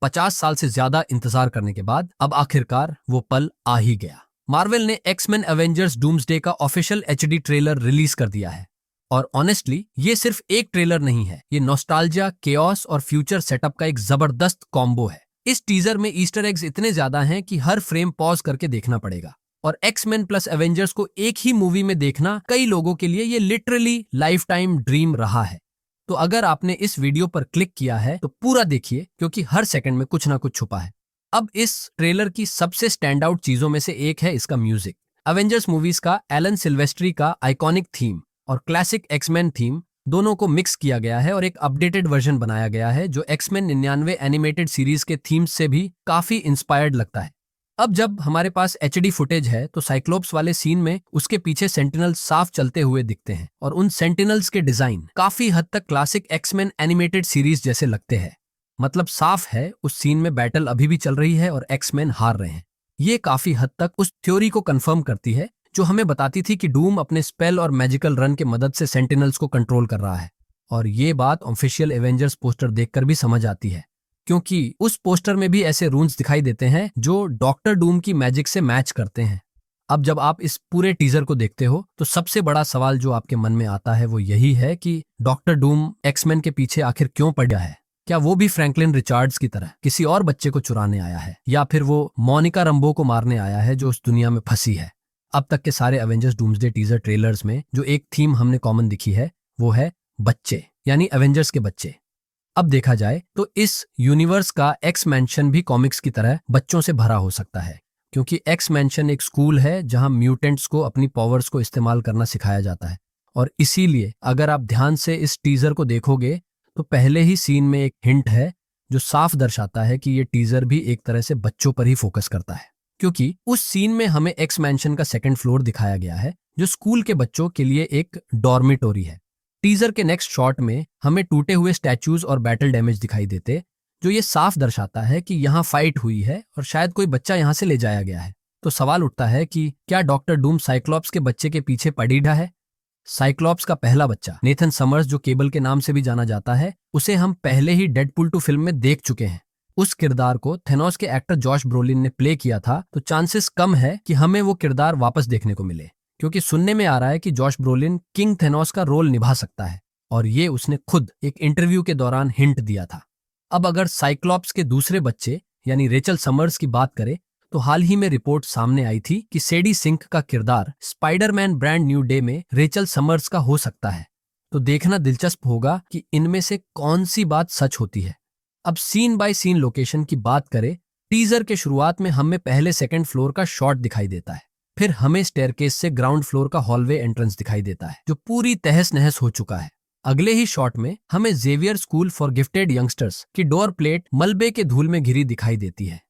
50 साल से ज्यादा इंतजार करने के बाद अब आखिरकार वो पल आ ही गया। मार्वल ने एक्समैन एवेंजर्स डूम्सडे का ऑफिशियल एचडी ट्रेलर रिलीज कर दिया है। और ऑनेस्टली ये सिर्फ एक ट्रेलर नहीं है, ये नॉस्टैल्जिया, केओस और फ्यूचर सेटअप का एक जबरदस्त कॉम्बो है। इस टीजर में ईस्टर एग्स इतने ज्यादा हैं कि हर फ्रेम पॉज करके देखना पड़ेगा। और एक्समैन प्लस एवेंजर्स को एक ही मूवी में देखना कई लोगों के लिए ये लिटरली लाइफ टाइम ड्रीम रहा है। तो अगर आपने इस वीडियो पर क्लिक किया है तो पूरा देखिए, क्योंकि हर सेकंड में कुछ ना कुछ छुपा है। अब इस ट्रेलर की सबसे स्टैंड आउट चीजों में से एक है इसका म्यूजिक। एवेंजर्स मूवीज का एलन सिल्वेस्ट्री का आइकॉनिक थीम और क्लासिक एक्समैन थीम दोनों को मिक्स किया गया है और एक अपडेटेड वर्जन बनाया गया है जो एक्समैन 99 एनिमेटेड सीरीज के थीम्स से भी काफी इंस्पायर्ड लगता है। अब जब हमारे पास एचडी फुटेज है तो साइक्लोप्स वाले सीन में उसके पीछे सेंटिनल्स साफ चलते हुए दिखते हैं और उन सेंटिनल्स के डिजाइन काफी हद तक क्लासिक एक्समैन एनिमेटेड सीरीज जैसे लगते हैं। मतलब साफ है उस सीन में बैटल अभी भी चल रही है और एक्समैन हार रहे हैं। ये काफी हद तक उस थ्योरी को कंफर्म करती है जो हमें बताती थी कि डूम अपने स्पेल और मैजिकल रन के मदद से सेंटिनल्स को कंट्रोल कर रहा है। और ये बात ऑफिशियल एवेंजर्स पोस्टर देखकर भी समझ आती है, क्योंकि उस पोस्टर में भी ऐसे रून्स दिखाई देते हैं जो डॉक्टर डूम की मैजिक से मैच करते हैं। अब जब आप इस पूरे टीजर को देखते हो तो सबसे बड़ा सवाल जो आपके मन में आता है वो यही है कि डॉक्टर डूम एक्समैन के पीछे आखिर क्यों पड़ गया है। क्या वो भी फ्रैंकलिन रिचार्ड्स की तरह किसी और बच्चे को चुराने आया है, या फिर वो मोनिका रंबो को मारने आया है जो उस दुनिया में फंसी है। अब तक के सारे एवेंजर्स डूम्सडे टीजर ट्रेलर्स में जो एक थीम हमने कॉमन दिखी है वो है बच्चे, यानी एवेंजर्स के बच्चे। अब देखा जाए तो इस यूनिवर्स का एक्स मैंशन भी कॉमिक्स की तरह बच्चों से भरा हो सकता है, क्योंकि एक्स मैंशन एक स्कूल है जहां म्यूटेंट्स को अपनी पावर्स को इस्तेमाल करना सिखाया जाता है। और इसीलिए अगर आप ध्यान से इस टीजर को देखोगे तो पहले ही सीन में एक हिंट है जो साफ दर्शाता है कि ये टीजर भी एक तरह से बच्चों पर ही फोकस करता है, क्योंकि उस सीन में हमें एक्स मैंशन का सेकंड फ्लोर दिखाया गया है जो स्कूल के बच्चों के लिए एक डॉर्मिटोरी है। टीजर के नेक्स्ट शॉट में हमें टूटे हुए स्टैचूज और बैटल डैमेज दिखाई देते, जो ये साफ दर्शाता है कि यहाँ फाइट हुई है और शायद कोई बच्चा यहाँ से ले जाया गया है। तो सवाल उठता है कि क्या डॉक्टर डूम साइक्लॉप्स के बच्चे के पीछे पड़ीढ़ा है। साइक्लॉप्स का पहला बच्चा नेथन समर्स, जो केबल के नाम से भी जाना जाता है, उसे हम पहले ही डेडपूल 2 फिल्म में देख चुके हैं। उस किरदार को थेनोस के एक्टर जॉश ब्रोलिन ने प्ले किया था, तो चांसेस कम है कि हमें वो किरदार वापस देखने को मिले, क्योंकि सुनने में आ रहा है कि जॉश ब्रोलिन किंग थेनोस का रोल निभा सकता है और ये उसने खुद एक इंटरव्यू के दौरान हिंट दिया था। अब अगर साइक्लॉप्स के दूसरे बच्चे यानी रेचल समर्स की बात करें तो हाल ही में रिपोर्ट सामने आई थी कि सेडी सिंक का किरदार स्पाइडरमैन ब्रांड न्यू डे में रेचल समर्स का हो सकता है। तो देखना दिलचस्प होगा कि इनमें से कौन सी बात सच होती है। अब सीन बाय सीन लोकेशन की बात करें, टीजर के शुरुआत में हमें पहले सेकंड फ्लोर का शॉट दिखाई देता है, फिर हमें स्टेयरकेस से ग्राउंड फ्लोर का हॉलवे एंट्रेंस दिखाई देता है जो पूरी तहस नहस हो चुका है। अगले ही शॉट में हमें Xavier school for gifted youngsters की डोर प्लेट मलबे के धूल में घिरी दिखाई देती है।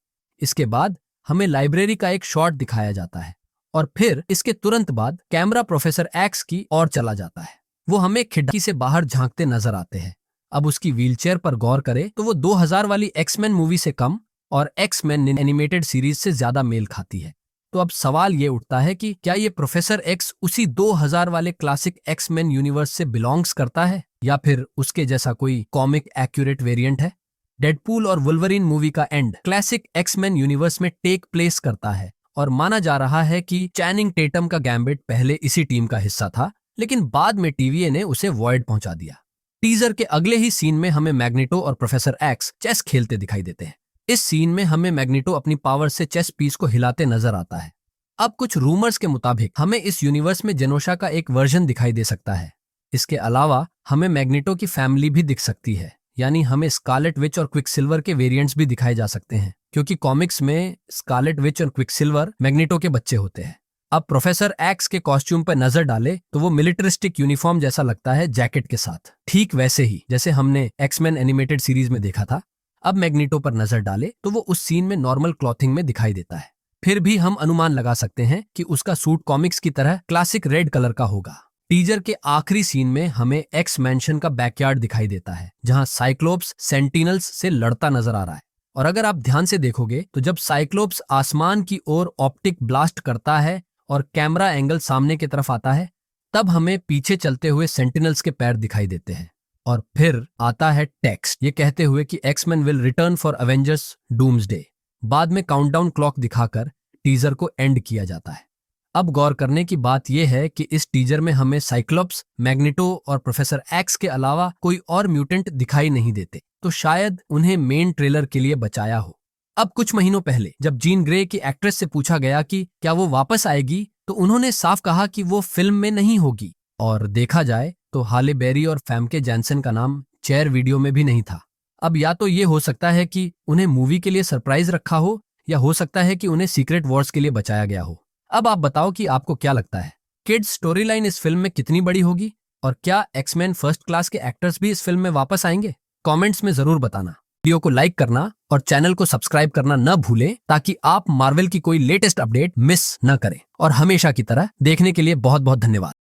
इसके बाद हमें लाइब्रेरी का एक शॉट दिखाया जाता है और फिर इसके तुरंत बाद कैमरा प्रोफेसर एक्स की ओर चला जाता है। वो हमें खिड़की से बाहर झांकते नजर आते हैं। अब उसकी व्हीलचेयर पर गौर करें तो वो 2000 वाली एक्समैन मूवी से कम और एक्समैन एनिमेटेड सीरीज से ज्यादा मेल खाती है। तो अब सवाल ये उठता है कि क्या ये प्रोफेसर एक्स उसी 2000 वाले क्लासिक एक्समैन यूनिवर्स से बिलोंग्स करता है या फिर उसके जैसा कोई कॉमिक एक्यूरेट वेरिएंट है। डेडपूल और वुल्वरीन मूवी का एंड क्लासिक एक्समैन यूनिवर्स में टेक प्लेस करता है और माना जा रहा है कि चैनिंग टेटम का गैम्बिट पहले इसी टीम का हिस्सा था, लेकिन बाद में टीवीए ने उसे वॉइड पहुंचा दिया। टीजर के अगले ही सीन में हमें मैग्नेटो और प्रोफेसर एक्स चेस खेलते दिखाई देते हैं। इस सीन में हमें मैग्नेटो अपनी पावर से चेस पीस को हिलाते नजर आता है। अब कुछ रूमर्स के मुताबिक हमें इस यूनिवर्स में जेनोशा का एक वर्जन दिखाई दे सकता है। इसके अलावा हमें मैग्नेटो की फैमिली भी दिख सकती है, यानी हमें स्कारलेट विच और क्विकसिल्वर के वेरिएंट्स भी दिखाए जा सकते हैं, क्योंकि कॉमिक्स में स्कारलेट विच और क्विकसिल्वर मैग्नेटो के बच्चे होते हैं। अब प्रोफेसर एक्स के कॉस्ट्यूम पर नजर डाले तो वो मिलिटरिस्टिक यूनिफॉर्म जैसा लगता है जैकेट के साथ, ठीक वैसे ही जैसे हमने एक्समैन एनिमेटेड सीरीज में देखा था। अब मैग्नेटो पर नजर डाले तो वो उस सीन में नॉर्मल क्लॉथिंग में दिखाई देता है। फिर भी हम अनुमान लगा सकते हैं कि उसका सूट कॉमिक्स की तरह क्लासिक रेड कलर का होगा। टीजर के आखिरी सीन में हमें एक्स मैंशन का बैकयार्ड दिखाई देता है, जहां साइक्लोप्स सेंटिनल्स से लड़ता नजर आ रहा है। और अगर आप ध्यान से देखोगे तो जब साइक्लोप्स आसमान की ओर ऑप्टिक ब्लास्ट करता है और कैमरा एंगल सामने की तरफ आता है, तब हमें पीछे चलते हुए सेंटिनल्स के पैर दिखाई देते हैं और फिर आता है टेक्स्ट ये कहते हुए कि X-Men will return for Avengers Doomsday. बाद में काउंटडाउन क्लॉक दिखाकर टीजर को एंड किया जाता है। अब गौर करने की बात यह है कि इस टीजर में हमें साइक्लोप्स, मैग्नेटो और प्रोफेसर एक्स के अलावा कोई और म्यूटेंट दिखाई नहीं देते, तो शायद उन्हें मेन ट्रेलर के लिए बचाया हो। अब कुछ महीनों पहले जब जीन ग्रे की एक्ट्रेस से पूछा गया कि क्या वो वापस आएगी, तो उन्होंने साफ कहा कि वो फिल्म में नहीं होगी। और देखा जाए तो हाले बेरी और फैमके जैनसन का नाम चेयर वीडियो में भी नहीं था। अब या तो ये हो सकता है कि उन्हें मूवी के लिए सरप्राइज रखा हो, या हो सकता है कि उन्हें सीक्रेट वॉर्स के लिए बचाया गया हो। अब आप बताओ कि आपको क्या लगता है, किड्स स्टोरी लाइन इस फिल्म में कितनी बड़ी होगी, और क्या एक्समैन फर्स्ट क्लास के एक्टर्स भी इस फिल्म में वापस आएंगे? कमेंट्स में जरूर बताना। वीडियो को लाइक करना और चैनल को सब्सक्राइब करना न भूलें, ताकि आप मार्वल की कोई लेटेस्ट अपडेट मिस न करें। और हमेशा की तरह देखने के लिए बहुत बहुत धन्यवाद।